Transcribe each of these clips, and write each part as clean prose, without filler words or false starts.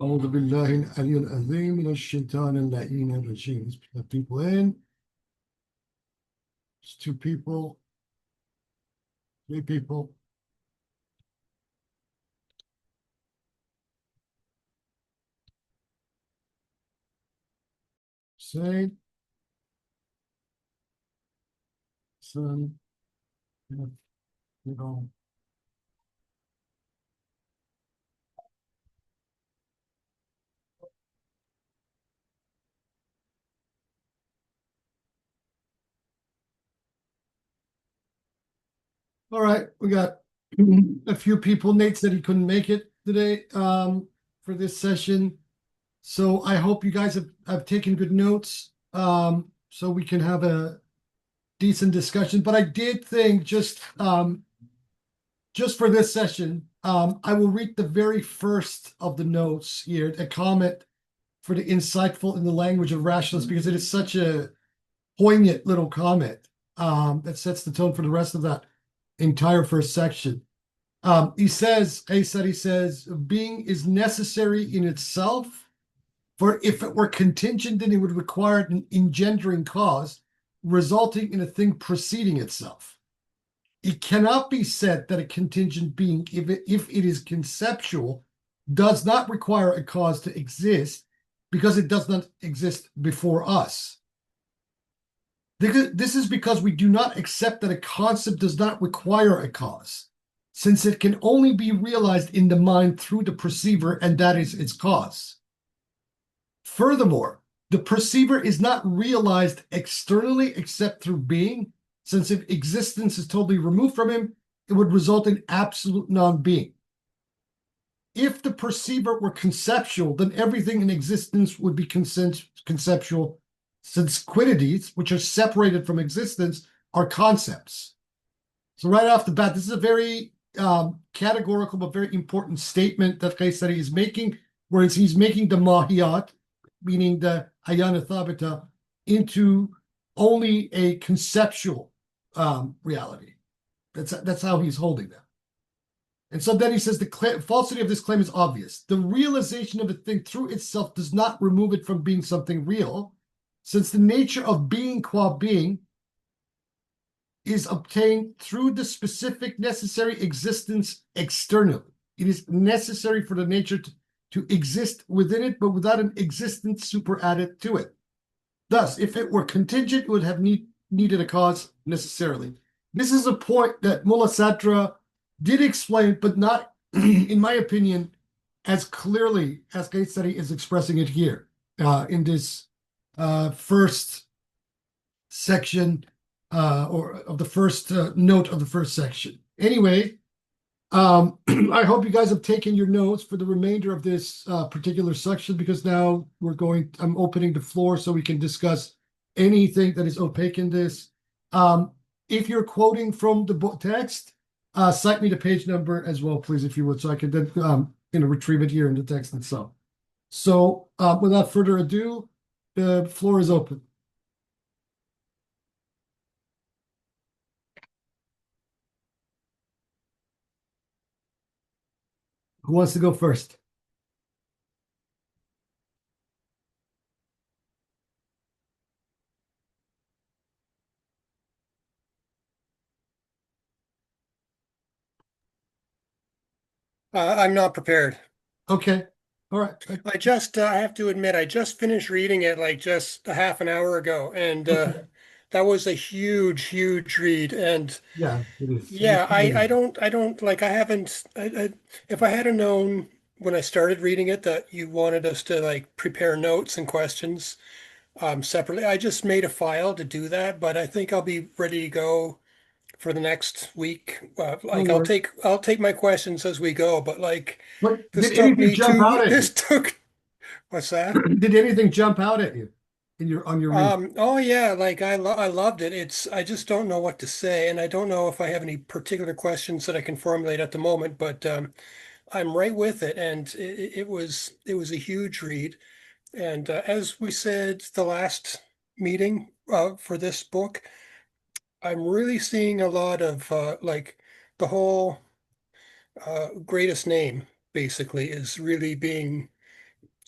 أعوذ بالله العلي العظيم من الشيطان اللعين الرجيم. Let's put the people in. It's two people, three people. Say, son, you know. All right, we got a few people. Nate said he couldn't make it today for this session. So I hope you guys have taken good notes so we can have a decent discussion. But I did think just for this session, I will read the very first of the notes here, a comment for the insightful in the language of rationalists, because it is such a poignant little comment that sets the tone for the rest of that entire first section. He says, being is necessary in itself, for if it were contingent, then it would require an engendering cause, resulting in a thing preceding itself. It cannot be said that a contingent being, if it is conceptual, does not require a cause to exist because it does not exist before us. This is because we do not accept that a concept does not require a cause, since it can only be realized in the mind through the perceiver, and that is its cause. Furthermore, the perceiver is not realized externally except through being, since if existence is totally removed from him, it would result in absolute non-being. If the perceiver were conceptual, then everything in existence would be conceptual, since quiddities, which are separated from existence, are concepts. So right off the bat, this is a very categorical but very important statement that Qaysari is making, whereas he's making the mahiyat, meaning the ayana thabita, into only a conceptual reality. That's how he's holding them. And so then he says the falsity of this claim is obvious. The realization of a thing through itself does not remove it from being something real, since the nature of being qua being is obtained through the specific necessary existence externally. It is necessary for the nature to exist within it, but without an existence superadded to it. Thus, if it were contingent, it would have needed a cause necessarily. This is a point that Mullah Sadra did explain, but not, in my opinion, as clearly as Qaysari is expressing it here in this first section or of the first note of the first section. Anyway, I hope you guys have taken your notes for the remainder of this particular section, because now I'm opening the floor so we can discuss anything that is opaque in this. If you're quoting from the book text, cite me the page number as well, please, if you would, so I can then retrieve it here in the text itself. So without further ado, the floor is open. Who wants to go first? I'm not prepared. Okay. All right. I have to admit, I just finished reading it like just a half an hour ago, and Okay. that was a huge, huge read. And Yeah, it is. It is yeah, I don't like, I haven't, if I had known when I started reading it that you wanted us to like prepare notes and questions separately, I just made a file to do that, but I think I'll be ready to go for the next week. No Like worries. I'll take my questions as we go, but like But this did took anything me jump out at this you? took what's that? Did anything jump out at you on your read? Oh yeah, like I loved it. I just don't know what to say, and I don't know if I have any particular questions that I can formulate at the moment, but I'm right with it, and it was a huge read. And as we said the last meeting for this book, I'm really seeing a lot of like the whole greatest name basically is really being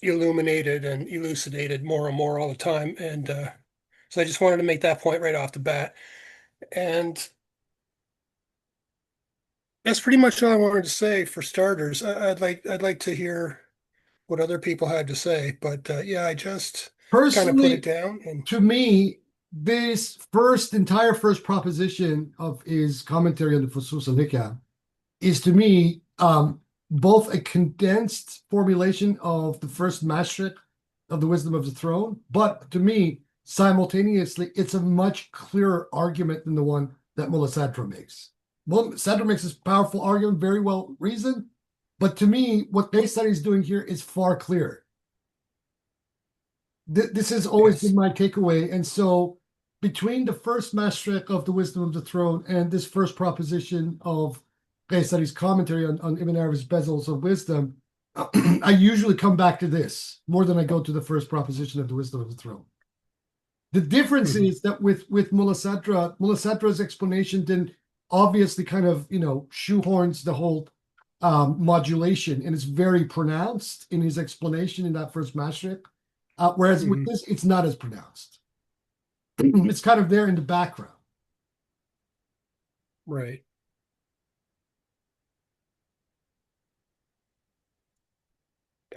illuminated and elucidated more and more all the time. And so I just wanted to make that point right off the bat. And that's pretty much all I wanted to say for starters. I'd like to hear what other people had to say, but yeah, I just kind of put it Personally, down and to me, this entire first proposition of his commentary on the fusus is to me both a condensed formulation of the first mashriq of the wisdom of the throne, but to me, simultaneously, it's a much clearer argument than the one that Mullah Sadra makes. Well, Sadra makes this powerful argument, very well reasoned, but to me, what Qaysari is doing here is far clearer. This has always been yes. my takeaway, and so between the first mashriq of the wisdom of the throne and this first proposition of Qaysari's commentary on Ibn Arabi's Bezels of Wisdom, I usually come back to this more than I go to the first proposition of the wisdom of the throne. The difference Mhm. is that with Mullah Sadra's explanation then obviously kind of, shoehorns the whole modulation, and it's very pronounced in his explanation in that first mashriq. Whereas with Mhm. this, it's not as pronounced. It's kind of there in the background. Right.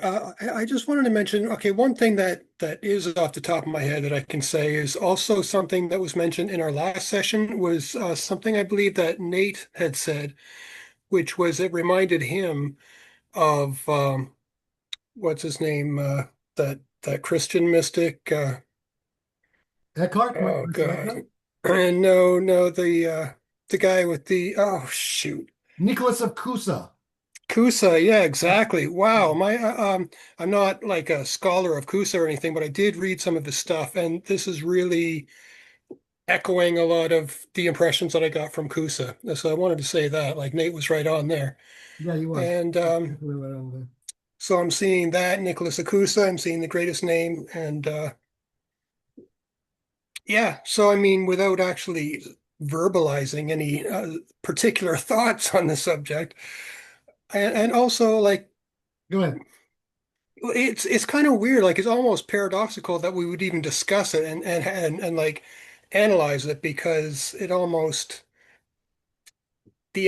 I just wanted to mention, okay, one thing that is off the top of my head that I can say is also something that was mentioned in our last session was something I believe that Nate had said, which was it reminded him of what's his name, that Christian mystic. Eckhart, Oh Michael God, Eckhart, and no, the guy with the oh shoot. Nicholas of Cusa. Kusa, yeah, exactly. Wow, I'm not like a scholar of Kusa or anything, but I did read some of his stuff, and this is really echoing a lot of the impressions that I got from Kusa. So I wanted to say that, like Nate was right on there. Yeah, he was. And Definitely right on there. so I'm seeing that Nicholas Akusa, I'm seeing the greatest name, and yeah. So I mean, without actually verbalizing any particular thoughts on the subject, and also like Go ahead. it's kind of weird. Like it's almost paradoxical that we would even discuss it and like analyze it because it almost the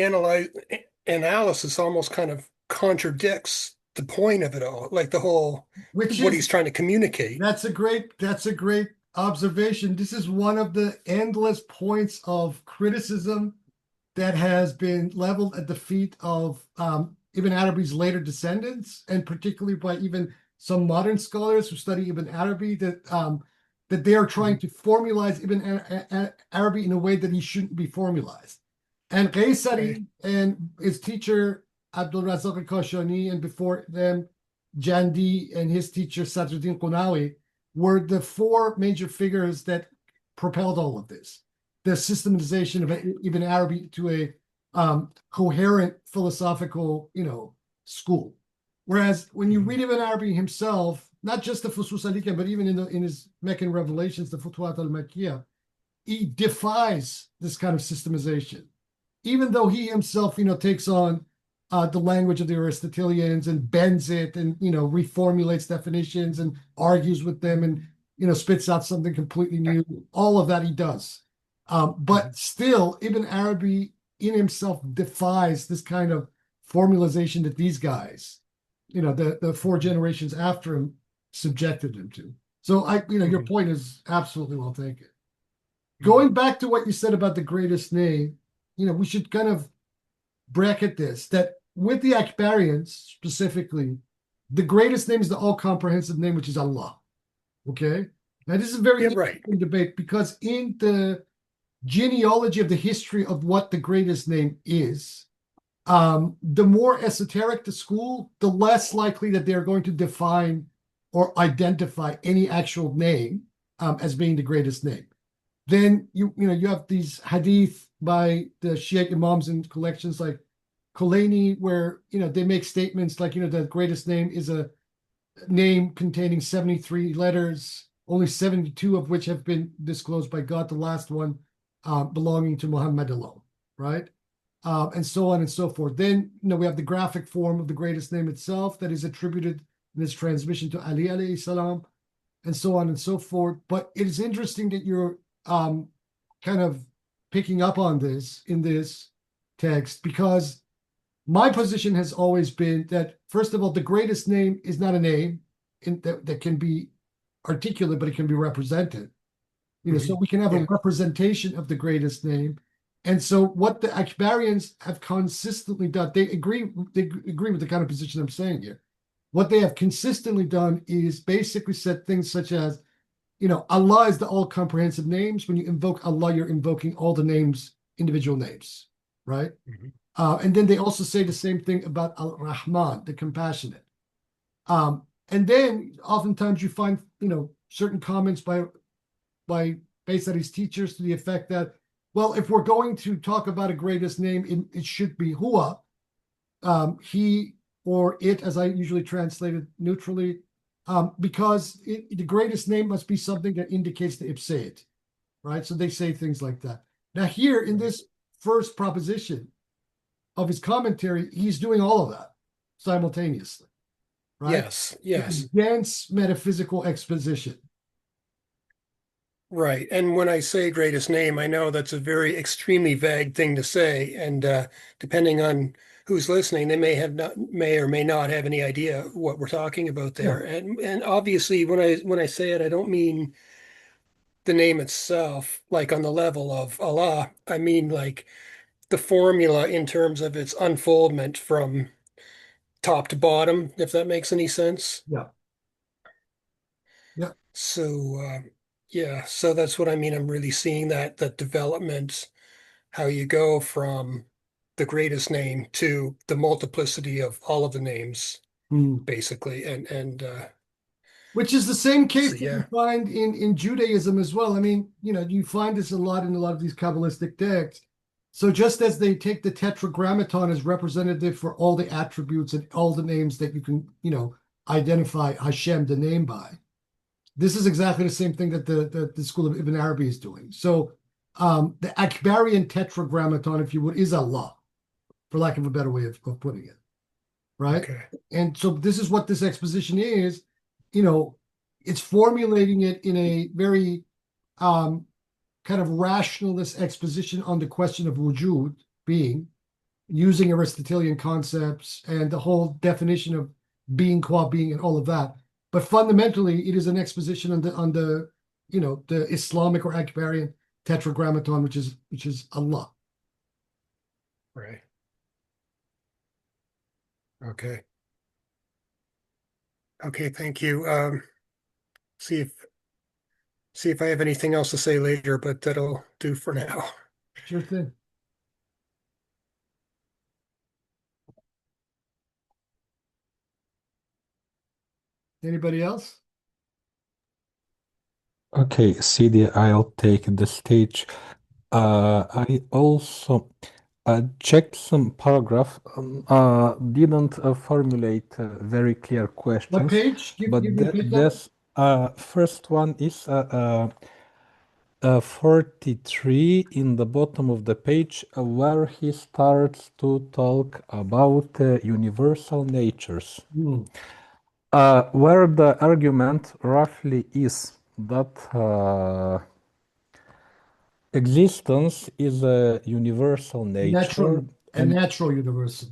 analysis almost kind of contradicts the point of it all, like the whole Which what he's is trying to communicate. that's a great observation. This is one of the endless points of criticism that has been leveled at the feet of Ibn Arabi's later descendants, and particularly by even some modern scholars who study Ibn Arabi, that they are trying Mhm. to formalize Ibn Arabi in a way that he shouldn't be formalized. And Right. Qaysari and his teacher Abdul Razak al-Kashani, and before them Jandi and his teacher Sadruddin Qunawi, were the four major figures that propelled all of this. The systematization of Ibn Arabi to a coherent philosophical, school. Whereas when you Mhm. read Ibn Arabi himself, not just the Fusus al but even in his Meccan revelations, the Futuhat al-Makkiyah, he defies this kind of systemization, even though he himself, takes on the language of the Aristotelians and bends it and reformulates definitions and argues with them and spits out something completely new. All of that he does, but Mhm. still, Ibn Arabi in himself defies this kind of formalization that these guys, the four generations after him, subjected him to. So your Mhm. point is absolutely well taken. Mhm. Going back to what you said about the greatest name, we should kind of bracket this that with the Akbarians specifically, the greatest name is the all comprehensive name, which is Allah. Okay. Now, this is a very Yeah, right. interesting debate because in the genealogy of the history of what the greatest name is, the more esoteric the school, the less likely that they're going to define or identify any actual name as being the greatest name. Then you have these hadith by the Shiite imams and collections like Khulaini, where they make statements like the greatest name is a name containing 73 letters, only 72 of which have been disclosed by God, the last one belonging to Muhammad alone, right? And so on and so forth. Then we have the graphic form of the greatest name itself that is attributed in its transmission to Ali alayhi salam, and so on and so forth. But it is interesting that you're kind of picking up on this in this text, because my position has always been that, first of all, the greatest name is not a name that can be articulate, but it can be represented. So we can have a Yeah. representation of the greatest name. And so what the Akbarians have consistently done, they agree with the kind of position I'm saying here. What they have consistently done is basically said things such as, Allah is the all-comprehensive names. When you invoke Allah, you're invoking all the names, individual names, right? Mhm. And then they also say the same thing about Al-Rahman, the compassionate. And then oftentimes you find, certain comments by Qaysari's teachers to the effect that, well, if we're going to talk about a greatest name, it should be Huwa, he or it, as I usually translate it neutrally, because the greatest name must be something that indicates the ipseid, right? So they say things like that. Now, here in this first proposition of his commentary, he's doing all of that simultaneously, right? Yes, It's a yes. dense metaphysical exposition. Right. And when I say greatest name, I know that's a very extremely vague thing to say. And depending on who's listening, they may or may not have any idea what we're talking about Yeah. there. And obviously when I say it, I don't mean the name itself, like on the level of Allah. I mean like the formula in terms of its unfoldment from top to bottom, if that makes any sense. Yeah. Yeah. So yeah, so that's what I mean. I'm really seeing that development, how you go from the greatest name to the multiplicity of all of the names, Mm. basically. And Which is the same so case that you yeah, find in Judaism as well. I mean, you find this a lot in a lot of these Kabbalistic texts. So just as they take the tetragrammaton as representative for all the attributes and all the names that you can, identify Hashem, the name by, this is exactly the same thing that the school of Ibn Arabi is doing. So the Akbarian tetragrammaton, if you would, is Allah, for lack of a better way of putting it, right? okay, And so this is what this exposition is. It's formulating it in a very kind of rationalist exposition on the question of wujud, being, using Aristotelian concepts and the whole definition of being qua being and all of that. But fundamentally, it is an exposition on the the Islamic or Akbarian tetragrammaton, which is Allah. right, okay, okay. Thank you. See if see if I have anything else to say later, but that'll do for now. Sure thing. Anybody else? Okay, CD, I'll take the stage. I also checked some paragraph, didn't formulate very clear What questions, page? Give but me the page number. this first one is 43 in the bottom of the page, where he starts to talk about universal natures. Hmm. Where the argument roughly is that existence is a universal nature, A and natural universal.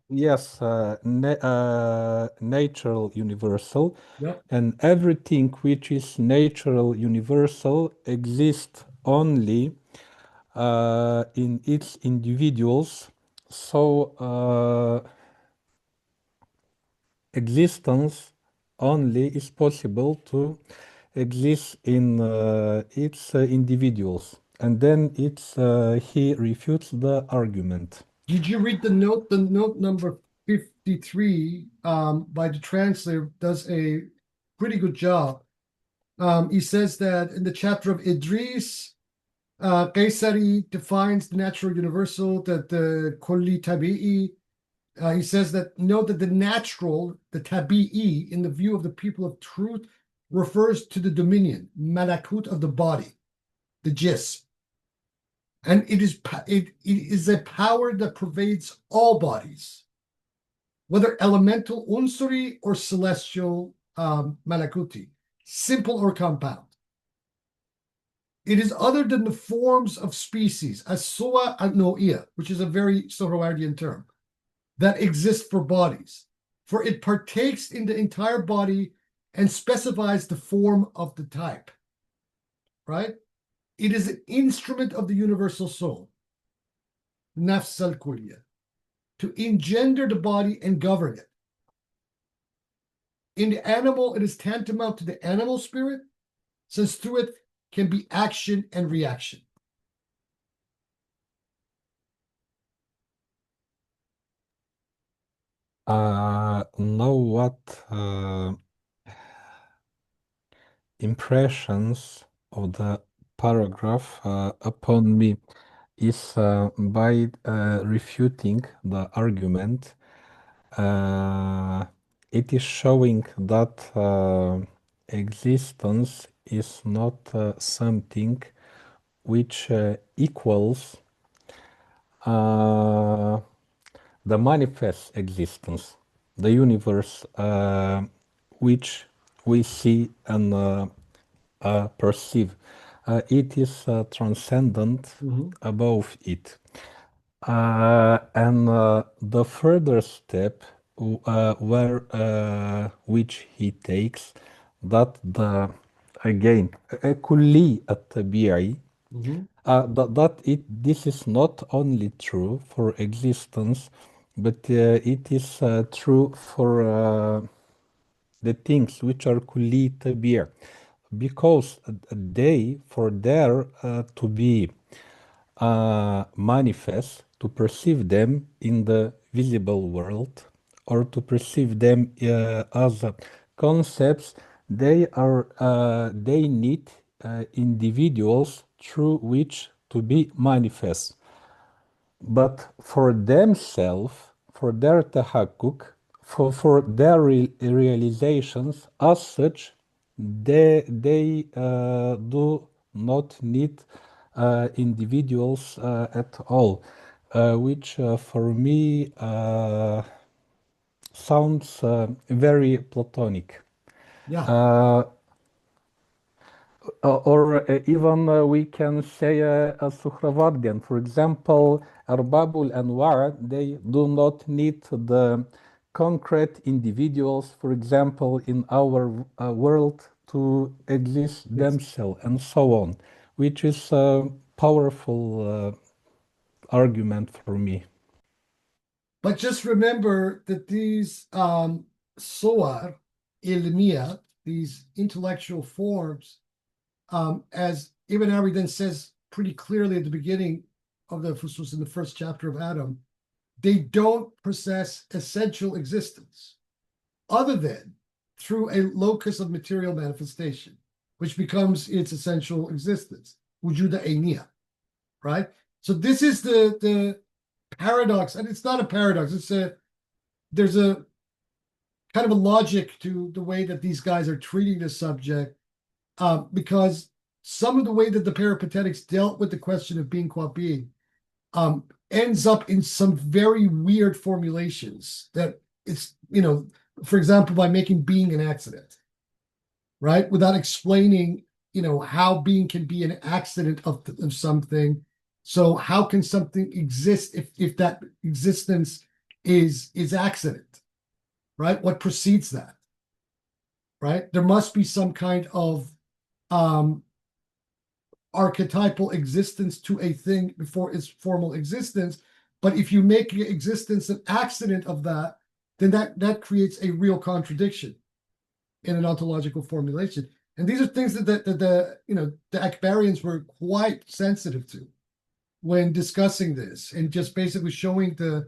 yes, natural universal, Yep. and everything which is natural universal exists only in its individuals. So existence only is possible to exist in its individuals. And then he refutes the argument. Did you read the note? The note number 53 by the translator does a pretty good job. He says that in the chapter of Idris, Qaysari defines the natural universal, that the kulli tabi'i. He says that note that the natural, the tabi'i, in the view of the people of truth, refers to the dominion, malakut of the body, the jism. And it is a power that pervades all bodies. whether elemental unsuri or celestial malakuti, simple or compound. It is other than the forms of species, as soa anoia, which is a very Zoroastrian term, that exist for bodies, for it partakes in the entire body and specifies the form of the type, right? It is an instrument of the universal soul, nafs al-kulliya, to engender the body and govern it. In the animal, it is tantamount to the animal spirit, since through it can be action and reaction. Know what impressions of the paragraph upon me is by refuting the argument. It is showing that existence is not something which equals the manifest existence, the universe which we see and perceive. It is transcendent above it. And the further step which he takes, that the again كلي الطبيعي, this is not only true for existence, but it is true for the things which are كلي طبيعي, because they, for there to be manifest, to perceive them in the visible world, or to perceive them as concepts, they need individuals through which to be manifest. But for themselves, for their tahakkuk, for their realizations as such, they do not need individuals at all, which for me sounds very platonic. Yeah. Or even we can say a Suhrawardian. For example, Arbabul Anwar, they do not need the concrete individuals, for example, in our world to exist themselves, and so on, which is a powerful argument for me. But just remember that these soar, ilmiya, these intellectual forms, as Ibn Arabi then says pretty clearly at the beginning of the fusus in the first chapter of Adam, they don't possess essential existence other than through a locus of material manifestation, which becomes its essential existence, wujuda ayniya, right? So this is the paradox, and it's not a paradox. There's a kind of a logic to the way that these guys are treating this subject, because some of the way that the Peripatetics dealt with the question of being qua being ends up in some very weird formulations that it's, for example, by making being an accident, right? Without explaining, how being can be an accident of something. So how can something exist if that existence is accident, right? What precedes that, right? There must be some kind of archetypal existence to a thing before its formal existence. But if you make existence an accident of that, then that creates a real contradiction in an ontological formulation. And these are things that the Akbarians were quite sensitive to when discussing this, and just basically showing the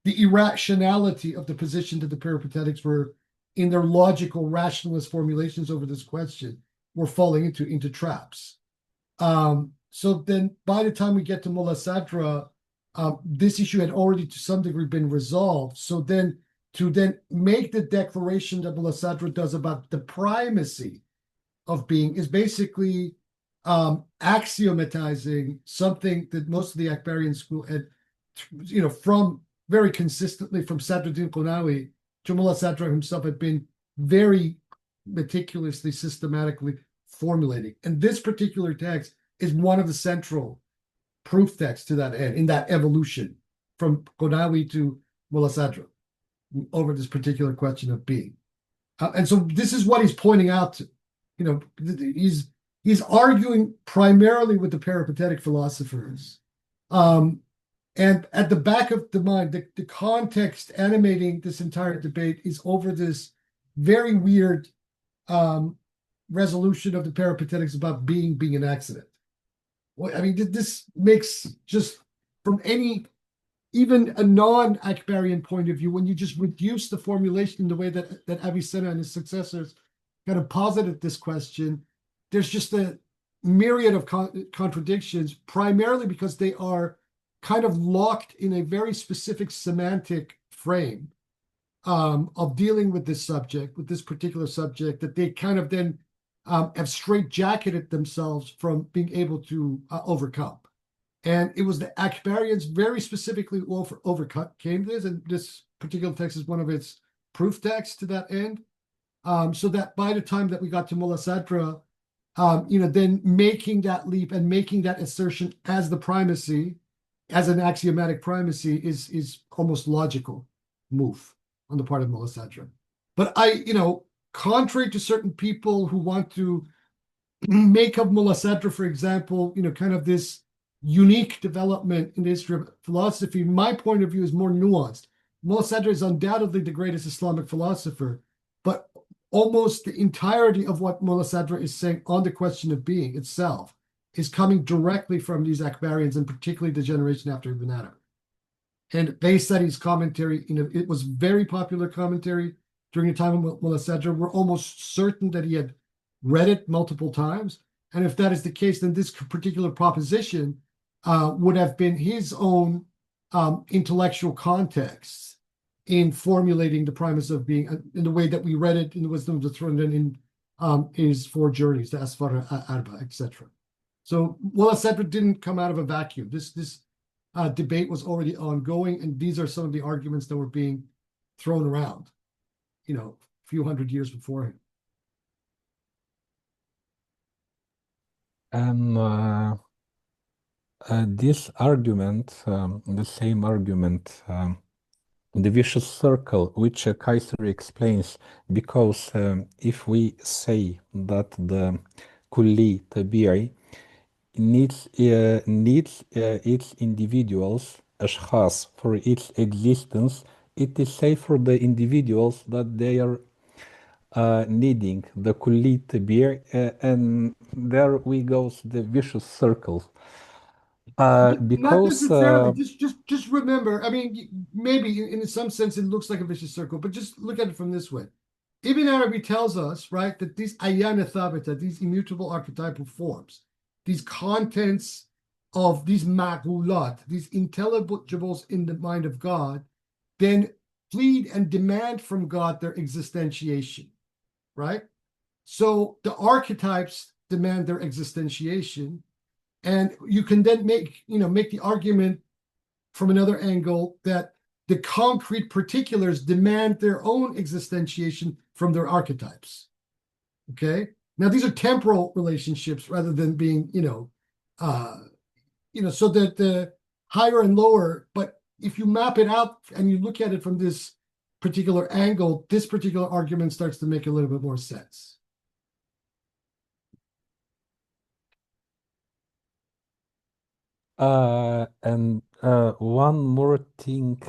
irrationality of the position that the Peripatetics were in their logical rationalist formulations over this question were falling into traps. So then by the time we get to Mullah Sadra, this issue had already to some degree been resolved. So then to then make the declaration that Mullah Sadra does about the primacy of being is basically axiomatizing something that most of the Akbarian school had, from very consistently from Sadruddin Qunawi, Mullah Sadra himself had been very meticulously, systematically formulating. And this particular text is one of the central proof texts to that end, in that evolution from Qunawi to Mullah Sadra over this particular question of being. And so this is what he's pointing out to. You know, he's arguing primarily with the peripatetic philosophers. And at the back of the mind, the context animating this entire debate is over this very weird resolution of the peripatetics about being an accident. Well, I mean, this makes just from any, even a non-Akbarian point of view, when you just reduce the formulation in the way that Avicenna and his successors kind of posited this question, there's just a myriad of contradictions, primarily because they are kind of locked in a very specific semantic frame of dealing with this subject, with this particular subject, that they kind of then have straitjacketed themselves from being able to overcome. And it was the Akbarians very specifically who overcame this, and this particular text is one of its proof texts to that end. So that by the time that we got to Mullah Sadra, then making that leap and making that assertion as the primacy, as an axiomatic primacy, is almost logical move on the part of Mullah Sadra. But contrary to certain people who want to make of Mullah Sadra, for example, kind of this unique development in the history of philosophy, my point of view is more nuanced. Mullah Sadra is undoubtedly the greatest Islamic philosopher, but almost the entirety of what Mullah Sadra is saying on the question of being itself is coming directly from these Akbarians, and particularly the generation after Ibn Adam. And Qaysari's commentary, it was very popular commentary during the time of Mullah Sadra. We're almost certain that he had read it multiple times. And if that is the case, then this particular proposition would have been his own intellectual context in formulating the primacy of being in the way that we read it in the Wisdom of the Throne and in his four journeys, the Asfar Arba, etc. So Mullah Sadra didn't come out of a vacuum. This debate was already ongoing, and these are some of the arguments that were being thrown around, a few hundred years before him. And this argument, the same argument, the vicious circle, which Qaysari explains, because if we say that the kulli tabi'i needs its individuals, ashkhas, for its existence, it is safe for the individuals that they are needing the kulli tabi'i, and there we goes the vicious circle. Not Because necessarily. Just remember. I mean, maybe in some sense it looks like a vicious circle, but just look at it from this way. Ibn Arabi tells us, right, that these ayyan thabita, these immutable archetypal forms, these contents of these ma'qulat, these intelligibles in the mind of God, then plead and demand from God their existentiation, right? So the archetypes demand their existentiation. And you can then make the argument from another angle that the concrete particulars demand their own existentiation from their archetypes. Okay. Now these are temporal relationships rather than being, so that the higher and lower. But if you map it out and you look at it from this particular angle, this particular argument starts to make a little bit more sense. And one more thing,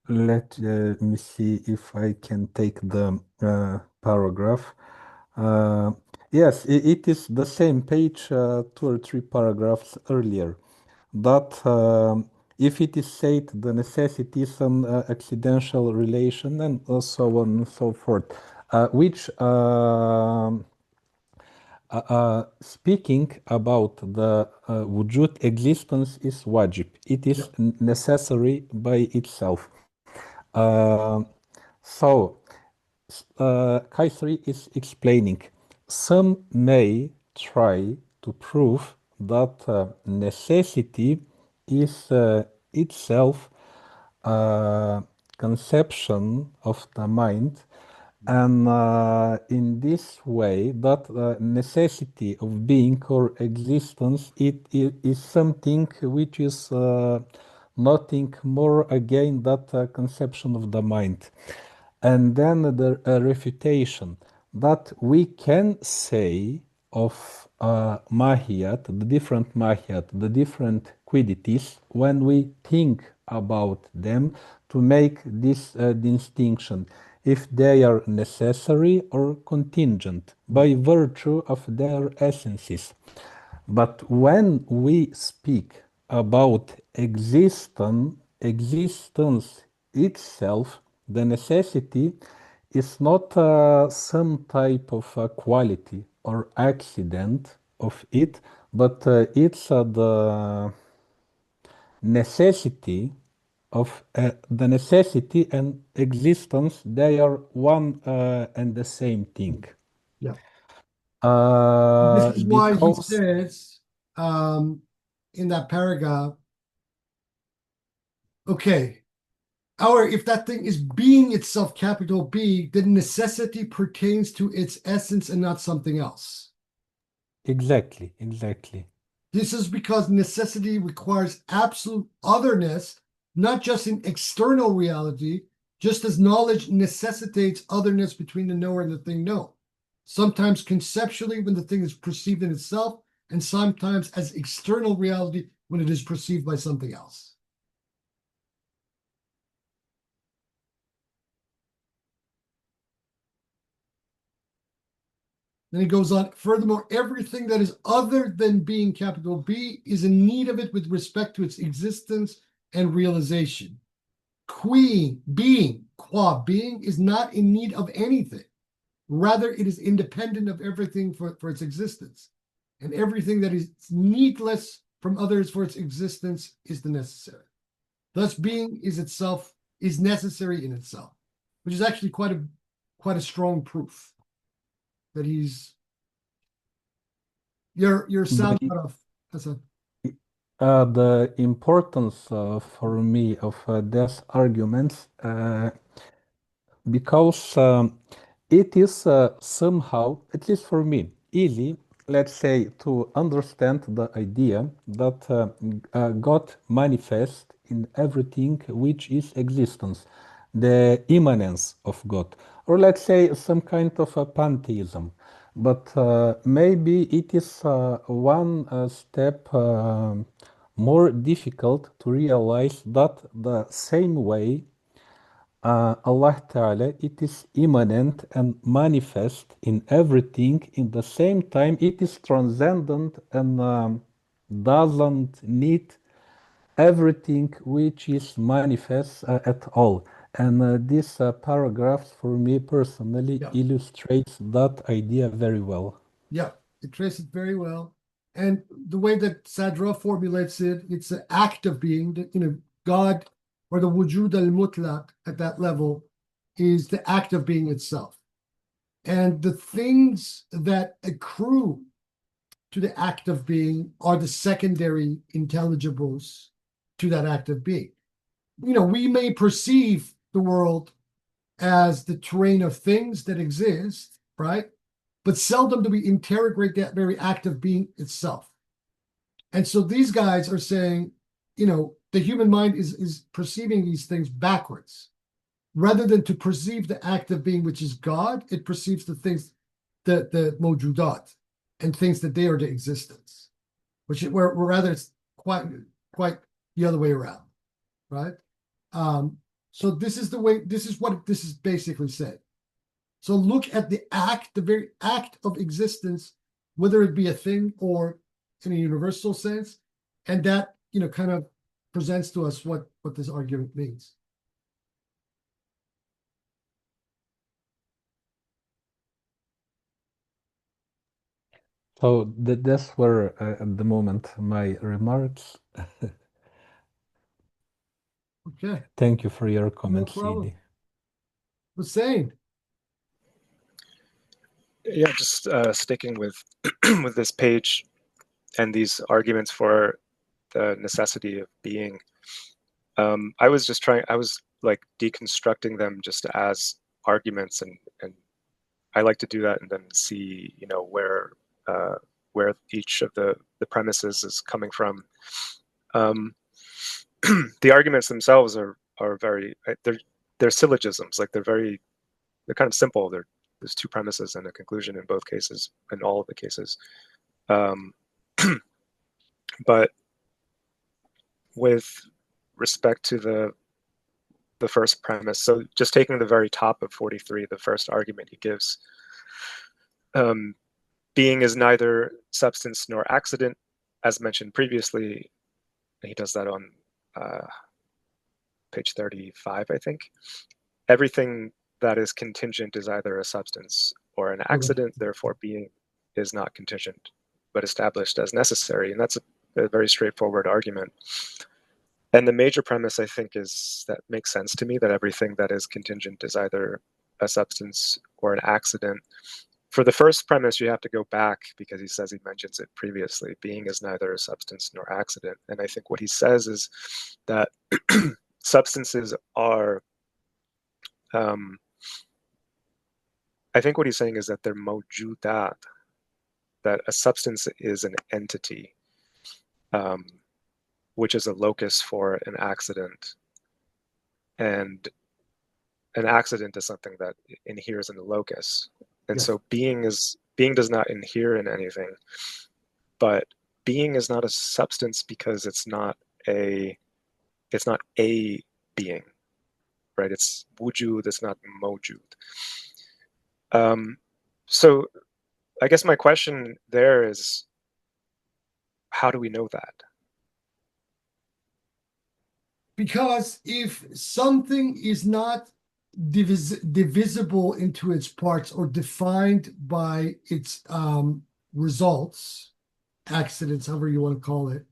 let me see if I can take the paragraph. Yes, it is the same page, 2 or 3 paragraphs earlier, that if it is said the necessity is an accidental relation, and so on and so forth, which speaking about the wujud existence is wajib. It is necessary by itself. So Qaysari is explaining, some may try to prove that necessity is itself a conception of the mind, and in this way, that necessity of being or existence, it is something which is nothing more again that conception of the mind. And then the refutation that we can say of mahiyat, the different mahiyat, the different qualities, when we think about them, to make this distinction, if they are necessary or contingent by virtue of their essences. But when we speak about existence itself, the necessity is not some type of quality or accident of it, but it's the necessity of the necessity and existence. They are one and the same thing. Yeah. This is why he Because says in that paragraph, okay, if that thing is being itself, capital B, then necessity pertains to its essence and not something else. exactly. This is because necessity requires absolute otherness, not just in external reality, just as knowledge necessitates otherness between the knower and the thing known. Sometimes conceptually when the thing is perceived in itself, and sometimes as external reality when it is perceived by something else. Then he goes on, furthermore, everything that is other than being, capital B, is in need of it with respect to its existence and realization. Being, qua being, is not in need of anything. Rather, it is independent of everything for its existence. And everything that is needless from others for its existence is the necessary. Thus, being is necessary in itself, which is actually quite a strong proof that he's your sound cut off. The importance for me of these arguments, because it is somehow, at least for me, easy, let's say, to understand the idea that God manifests in everything which is existence, the immanence of God, or let's say some kind of a pantheism. But maybe it is one step more difficult to realize that the same way Allah Ta'ala, it is immanent and manifest in everything. In the same time, it is transcendent and doesn't need everything which is manifest at all. And this paragraph, for me personally, illustrates that idea very well. Yeah, it traces it very well. And the way that Sadra formulates it, it's an act of being, God, or the wujud al-mutlaq at that level, is the act of being itself. And the things that accrue to the act of being are the secondary intelligibles to that act of being. We may perceive the world as the terrain of things that exist, right? But seldom do we interrogate that very act of being itself. And so these guys are saying, the human mind is perceiving these things backwards. Rather than to perceive the act of being, which is God, it perceives the things, the mojudat, and thinks that they are the existence, where rather it's quite the other way around, right? So this is what this is basically saying. So look at the very act of existence, whether it be a thing or in a universal sense, and that kind of presents to us what this argument means. So that's were at the moment my remarks. Okay. Thank you for your comments, No problem. Sidi. Hussein. Yeah, just sticking with with this page and these arguments for the necessity of being. I was like deconstructing them just as arguments, and I like to do that and then see, where each of the premises is coming from. The arguments themselves are very, they're syllogisms, like they're kind of simple. There's two premises and a conclusion in both cases, in all of the cases. But with respect to the first premise, so just taking the very top of 43, the first argument he gives, being is neither substance nor accident, as mentioned previously. He does that on page 35, I think. Everything that is contingent is either a substance or an accident, therefore being is not contingent, but established as necessary. And that's a very straightforward argument. And the major premise, I think, is that makes sense to me, that everything that is contingent is either a substance or an accident. For the first premise, you have to go back because he mentions it previously. Being is neither a substance nor accident. And I think what he says is that substances are, I think what he's saying is that they're mawjudat, that a substance is an entity, which is a locus for an accident. And an accident is something that inheres in the locus. And Yes. so being does not inhere in anything, but being is not a substance because it's not a being, right? It's wujud, it's not mawjud. So I guess my question there is, how do we know that? Because if something is not divisible into its parts or defined by its results, accidents, however you want to call it,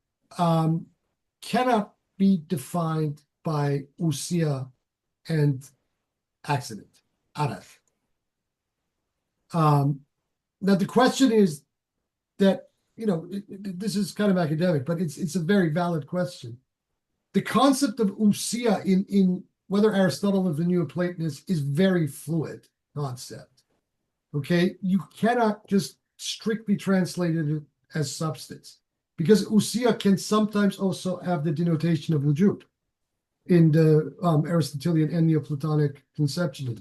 cannot be defined by usia and accident, araf. Now the question is that, this is kind of academic, but it's a very valid question. The concept of usia in whether Aristotle or the Neoplatonists is very fluid concept. Okay, you cannot just strictly translate it as substance, because usia can sometimes also have the denotation of wujud in the Aristotelian and Neoplatonic conception.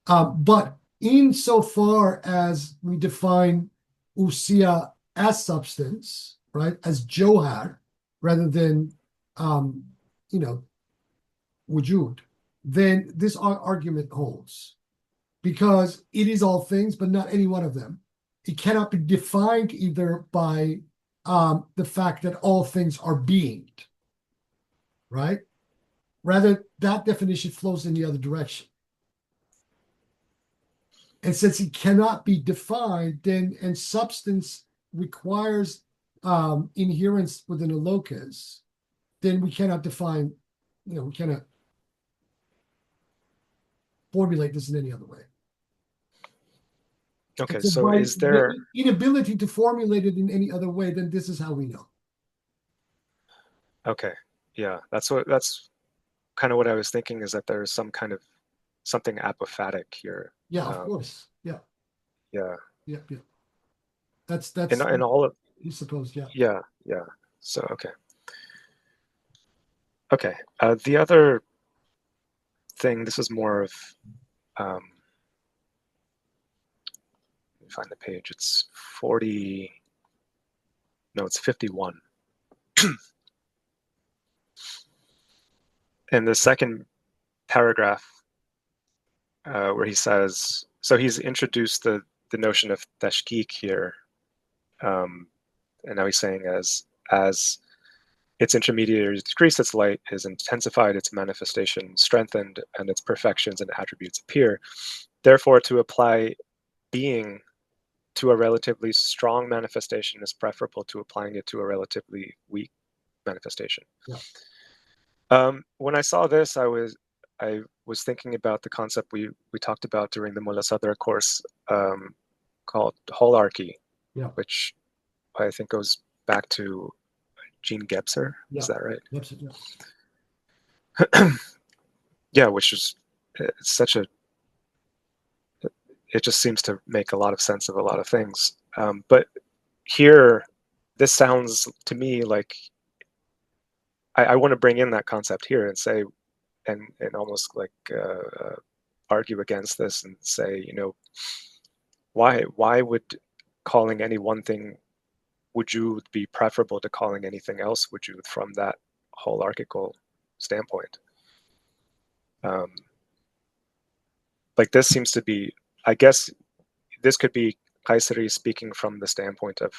But insofar as we define usia as substance, right, as johar, rather than wujud, then this argument holds, because it is all things, but not any one of them. It cannot be defined either by the fact that all things are beinged, right? Rather, that definition flows in the other direction. And since it cannot be defined, then, and substance requires inherence within a locus, then we cannot define, we cannot formulate this in any other way. Okay, So so by is there the inability to formulate it in any other way, then this is how we know. Okay, yeah, that's kind of what I was thinking, is that there's some kind of something apophatic here. Yeah, of course. Yeah. Yeah. Yeah. That's in all of, you suppose, yeah. Yeah. So okay. The other thing, this is more of let me find the page. It's 40. No, it's 51. In the second paragraph, where he says, so he's introduced the notion of tashkik here, and now he's saying as its intermediaries decrease, its light is intensified, its manifestation strengthened, and its perfections and attributes appear. Therefore, to apply being to a relatively strong manifestation is preferable to applying it to a relatively weak manifestation. Yeah. When I saw this, I was thinking about the concept we talked about during the Mullah Sadr course, called holarchy, which I think goes back to Jean Gebser. Is that right? Gebser, yeah. Yeah, which is such a, it just seems to make a lot of sense of a lot of things. But here, this sounds to me like I want to bring in that concept here and say, and almost like argue against this and say, you know, why would calling any one thing wujud be preferable to calling anything else wujud from that holarchical standpoint? Like this seems to be, I guess this could be Qaysari speaking from the standpoint of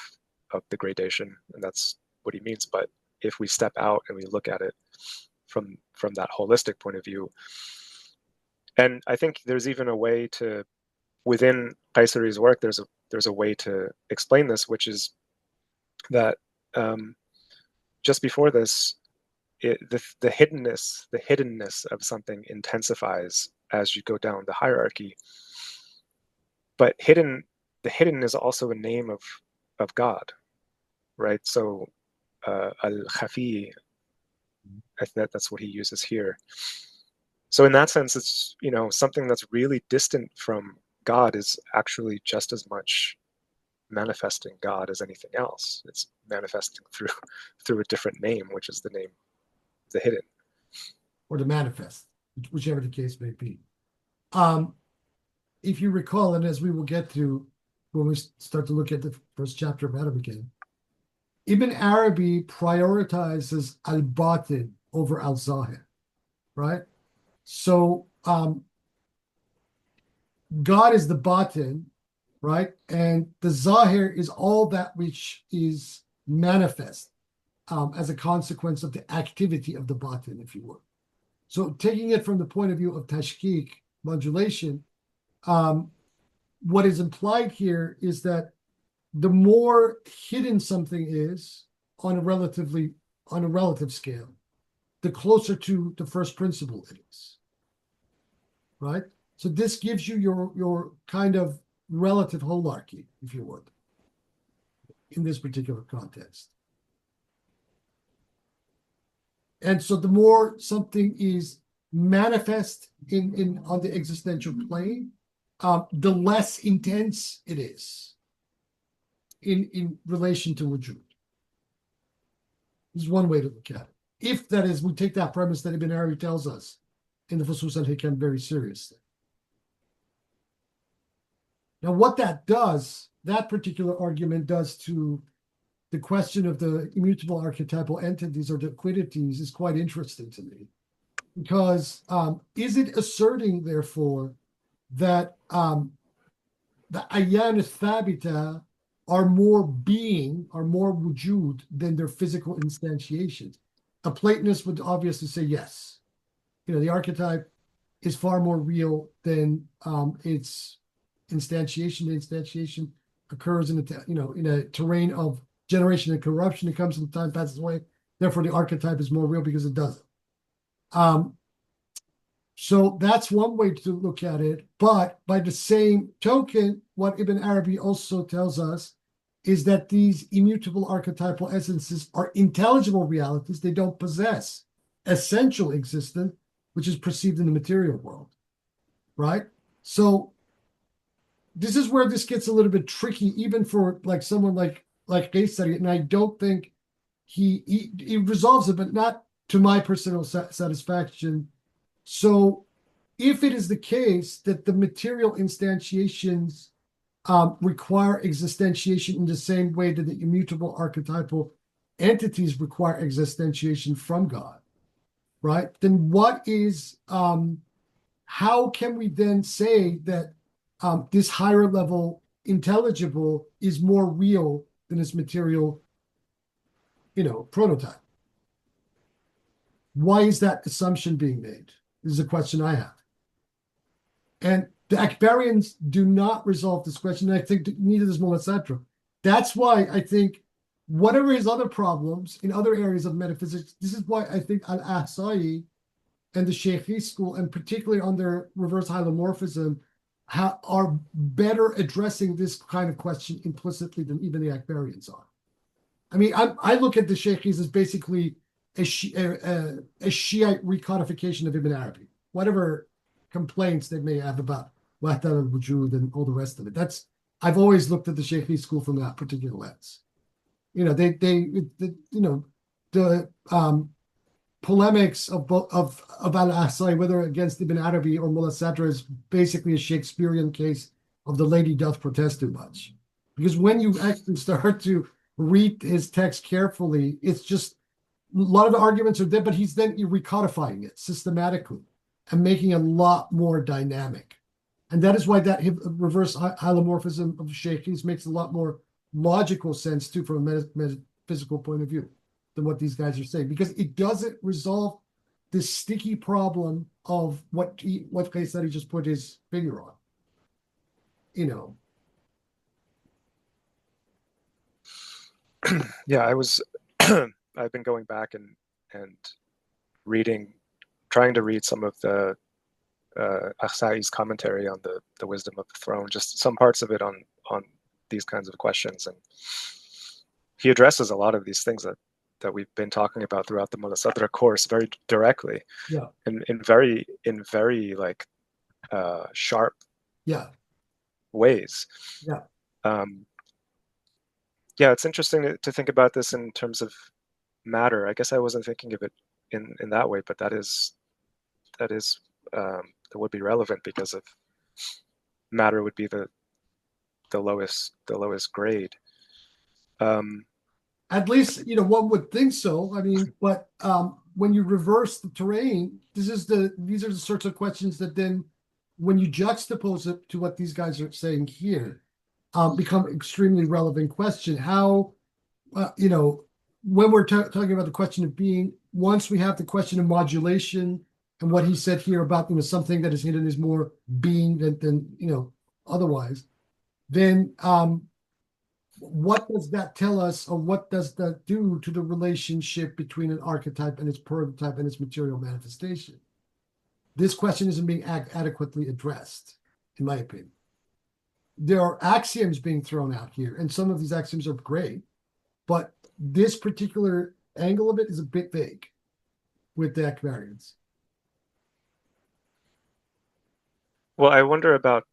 the gradation, and that's what he means. But if we step out and we look at it from that holistic point of view, and I think there's even a way to, within Qaysari's work, there's a way to explain this, which is that just before this, the hiddenness of something intensifies as you go down the hierarchy. But the hidden is also a name of God, right? So al-khafi, I think that's what he uses here. So in that sense, it's, you know, something that's really distant from God is actually just as much manifesting God as anything else. It's manifesting through a different name, which is the name, the hidden. Or to manifest, whichever the case may be. If you recall, and as we will get to when we start to look at the first chapter of Arabic again, Ibn Arabi prioritizes al-batin over al-zahir, right? So God is the batin, right? And the zahir is all that which is manifest as a consequence of the activity of the batin, if you will. So taking it from the point of view of tashkik, modulation, what is implied here is that the more hidden something is on a relative scale, the closer to the first principle it is, right? So this gives you your kind of relative holarchy, if you would, in this particular context. And so the more something is manifest on the existential plane, the less intense it is in relation to wujud. This is one way to look at it. If that is, we take that premise that Ibn Arabi tells us in the Fusus al-Hikam very seriously. Now, what that does, that particular argument does to the question of the immutable archetypal entities or the quiddities is quite interesting to me. Because is it asserting, therefore, that the ayan thabita are more being, are more wujud than their physical instantiations? A Platonist would obviously say yes. You know, the archetype is far more real than its instantiation. The instantiation occurs in a terrain of generation and corruption. It comes and time passes away. Therefore, the archetype is more real because it doesn't. So that's one way to look at it. But by the same token, what Ibn Arabi also tells us is that these immutable archetypal essences are intelligible realities. They don't possess essential existence, which is perceived in the material world, right? So this is where this gets a little bit tricky, even for like someone like Qaysari, and I don't think he resolves it, but not to my personal satisfaction. So if it is the case that the material instantiations require existentiation in the same way that the immutable archetypal entities require existentiation from God, right? Then what is, how can we then say that this higher level intelligible is more real than its material, prototype? Why is that assumption being made? This is a question I have. And the Akbarians do not resolve this question. And I think neither does Mullah Sadra. That's why I think whatever his other problems in other areas of metaphysics, this is why I think Al-Ahsa'i and the Shaykhi school, and particularly on their reverse hylomorphism, are better addressing this kind of question implicitly than even the Akbarians are. I mean, I look at the Shaykhis as basically a Shiite recodification of Ibn Arabi, whatever complaints they may have about Wahdat al-Wujud and all the rest of it. I've always looked at the Shaykhi school from that particular lens. You know, the polemics of Al-Ahsai, whether against Ibn Arabi or Mullah Sadr, is basically a Shakespearean case of the lady doth protest too much. Because when you actually start to read his text carefully, it's just a lot of the arguments are there, but he's then recodifying it systematically and making it a lot more dynamic. And that is why that reverse hylomorphism of Shaykhis makes a lot more logical sense too from a metaphysical point of view than what these guys are saying, because it doesn't resolve this sticky problem of what Qaysari just put his finger on. You know. Yeah, I've been going back and trying to read some of the Ahsai's commentary on the wisdom of the throne, just some parts of it on these kinds of questions, and he addresses a lot of these things that we've been talking about throughout the Mullah Sadr course very directly, Yeah, and in very like sharp ways. Yeah. Yeah, it's interesting to think about this in terms of matter. I guess I wasn't thinking of it in that way, but that would be relevant, because of matter would be the lowest grade. At least, you know, one would think so. I mean, but when you reverse the terrain, these are the sorts of questions that then, when you juxtapose it to what these guys are saying here, become extremely relevant question. How, you know, when we're talking about the question of being, once we have the question of modulation and what he said here about, you know, something that is hidden is more being than you know, otherwise, then what does that tell us, or what does that do to the relationship between an archetype and its prototype and its material manifestation? This question isn't being adequately addressed, in my opinion. There are axioms being thrown out here, and some of these axioms are great, but this particular angle of it is a bit vague with the Akbarians. Well, I wonder about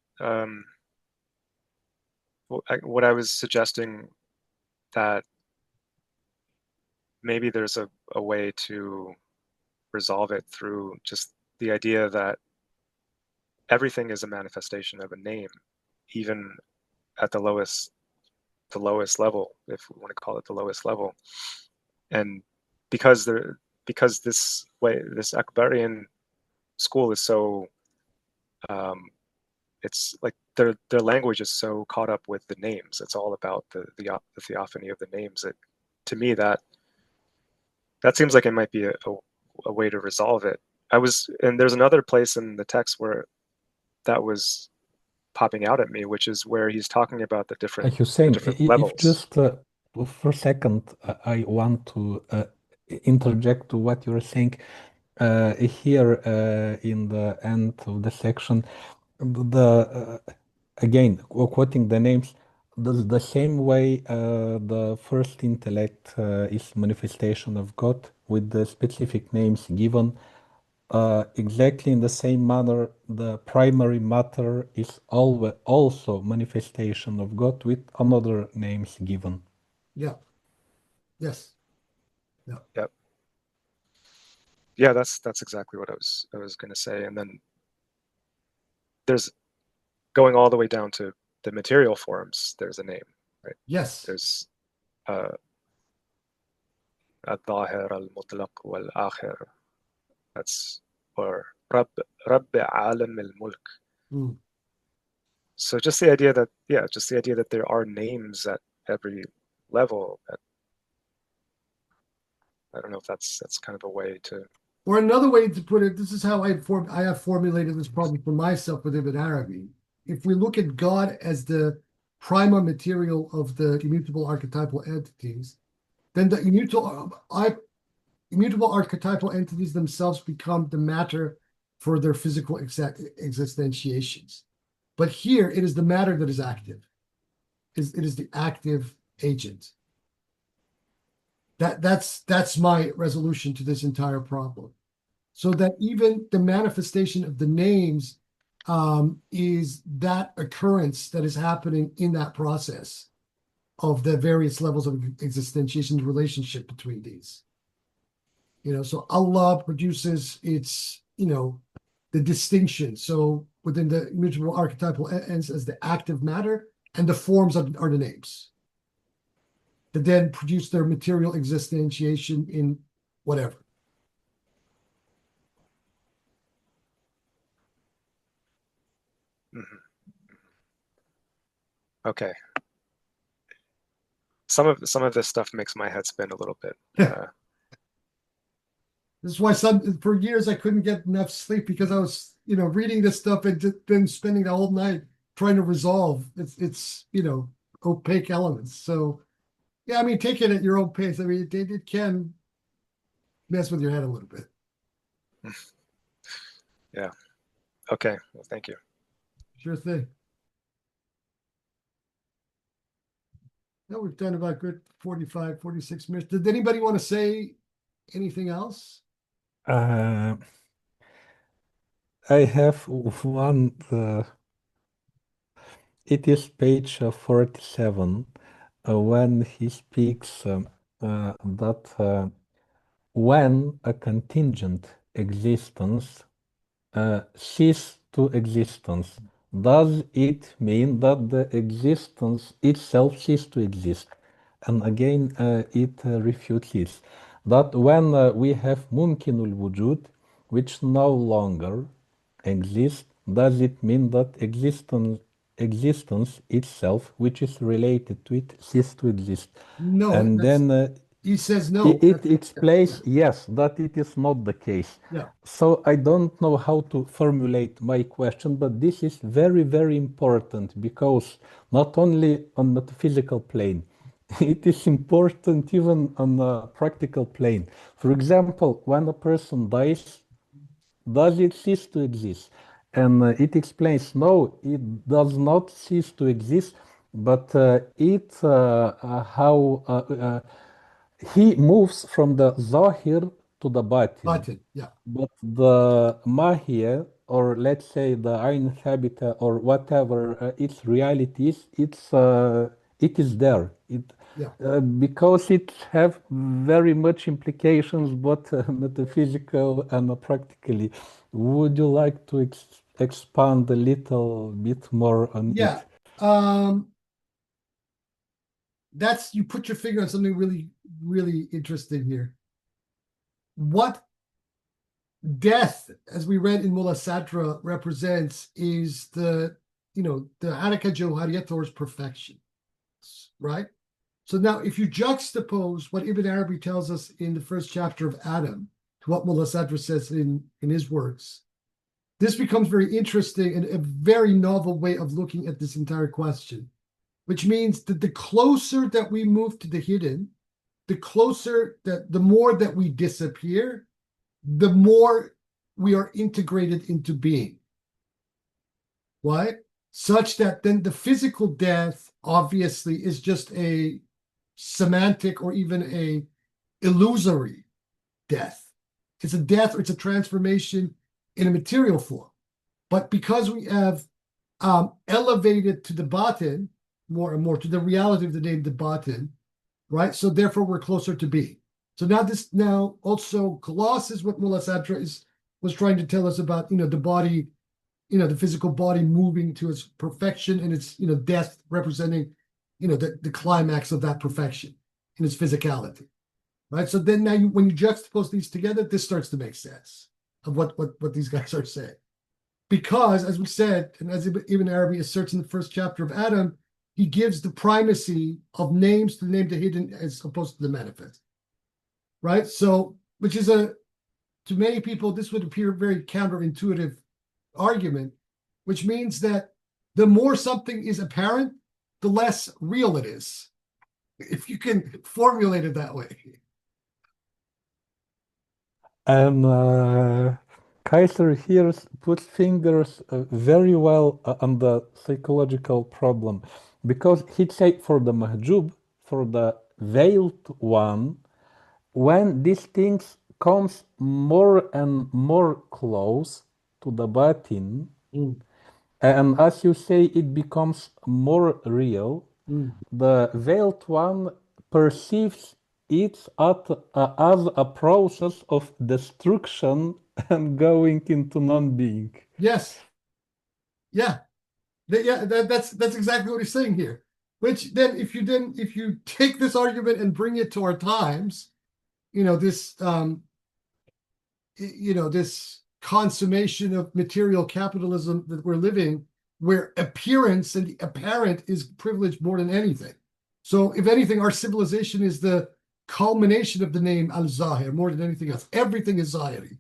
what I was suggesting, that maybe there's a way to resolve it through just the idea that everything is a manifestation of a name, even at the lowest level, if we want to call it the lowest level. And because this Akbarian school is so it's like their language is so caught up with the names. It's all about the theophany of the names. To me, that seems like it might be a way to resolve it. And there's another place in the text where that was popping out at me, which is where he's talking about the different levels. If just for a second, I want to interject to what you're saying here in the end of the section. Again, quoting the names, the same way the first intellect is manifestation of God with the specific names given, exactly in the same manner, the primary matter is always also manifestation of God with another names given. Yeah. Yes. Yeah. Yep. Yeah, that's exactly what I was going to say. And then there's going all the way down to the material forms. There's a name, right? Yes. There's الظاهر المطلق والآخر. That's or رب عالم الملك. So just the idea that there are names at every level. I don't know if that's kind of a way to. Or another way to put it, this is how I have formulated this problem for myself with Ibn Arabi. If we look at God as the prima material of the immutable archetypal entities, then the immutable archetypal entities themselves become the matter for their physical existentiations. But here, it is the matter that is active. It is the active agent. That's my resolution to this entire problem. So that even the manifestation of the names is that occurrence that is happening in that process of the various levels of existentiation, the relationship between these. So Allah produces its, the distinction. So within the immutable archetypal ends as the active matter, and the forms are the names that then produce their material existentiation in whatever. Okay. Some of this stuff makes my head spin a little bit. This is why for years I couldn't get enough sleep, because I was, reading this stuff and then spending the whole night trying to resolve it's opaque elements. So yeah, I mean, take it at your own pace. I mean, it can mess with your head a little bit. Yeah. Okay. Well, thank you. Sure thing. Now we've done about good 45, 46 minutes. Did anybody want to say anything else? I have one. It is page 47 when he speaks that when a contingent existence cease to existence, does it mean that the existence itself cease to exist? And again, it refutes this, that when we have mumkinul wujud, which no longer exists, does it mean that existence itself, which is related to it, cease to exist? No. And then he says no. it explains, yes, that it is not the case. Yeah. So I don't know how to formulate my question, but this is very, very important, because not only on the physical plane, it is important even on a practical plane. For example, when a person dies, does it cease to exist? And it explains, no, it does not cease to exist, but he moves from the zahir to the batin. Yeah. But the mahia, or let's say the ayn habita, or whatever its reality is, it is there. Because it have very much implications, both metaphysical and practically. Would you like to expand a little bit more on it? You put your finger on something really, really interesting here. What death, as we read in Mullah Sadra, represents is the Haraka Jawhariyat, or perfection, right? So now if you juxtapose what Ibn Arabi tells us in the first chapter of Adam to what Mullah Sadra says in his works, this becomes very interesting and a very novel way of looking at this entire question, which means that the closer that we move to the hidden, the more that we disappear, the more we are integrated into being. Why? Such that then the physical death obviously is just a semantic or even a illusory death. It's a death, or it's a transformation in a material form. But because we have elevated to the batin, more and more to the reality of the name, the batin, right? So therefore we're closer to being. So this also glosses what Mullah Sadra was trying to tell us about, the body, the physical body moving to its perfection, and its, death representing, the climax of that perfection in its physicality, right? So then now when you juxtapose these together, this starts to make sense of what these guys are saying. Because, as we said, and as Ibn Arabi asserts in the first chapter of Adam, he gives the primacy of names to the name, the hidden, as opposed to the manifest, right? So, which is to many people, this would appear a very counterintuitive argument, which means that the more something is apparent, the less real it is, if you can formulate it that way. And Qaysari here puts fingers very well on the psychological problem, because he'd say for the mahjub, for the veiled one, when these things comes more and more close to the batin, and as you say, it becomes more real, the veiled one perceives it as a process of destruction and going into non-being. Yes. Yeah. That's exactly what he's saying here. Which then, if you take this argument and bring it to our times, this this consummation of material capitalism that we're living, where appearance and the apparent is privileged more than anything. So if anything, our civilization is the culmination of the name Al-Zahir more than anything else. Everything is Zahiri,